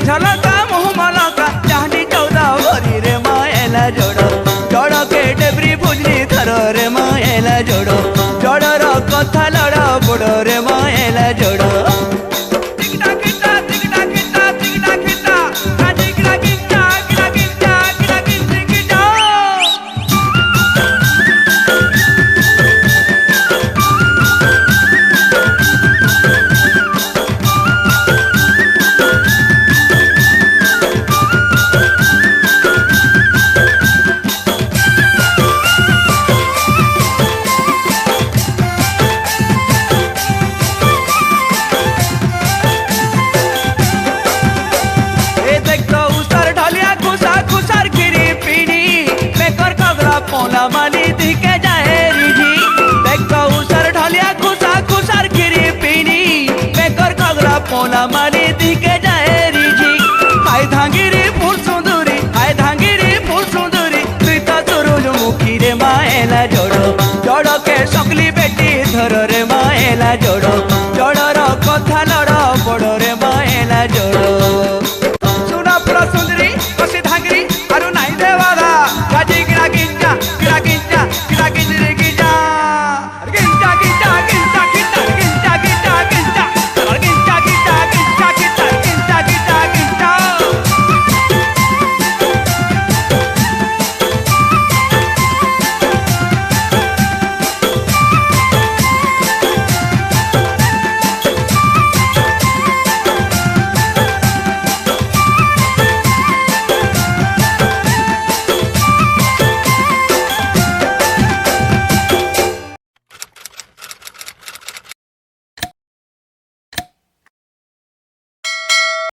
झलका मुँह मलका चाहनी चौदह भरी रे मायला जोड़ो जोड़ो के डेबरी बुझनी धरो रे मायला जोड़ो जोड़ो कथा लड़ा बुड़ो रे मायला जोड़ो पोला माली दिखे जाए रिझी देखो उसर ढलिया खुशा खुशर खिरी पीनी बेकर खगरा पोला माली दिखे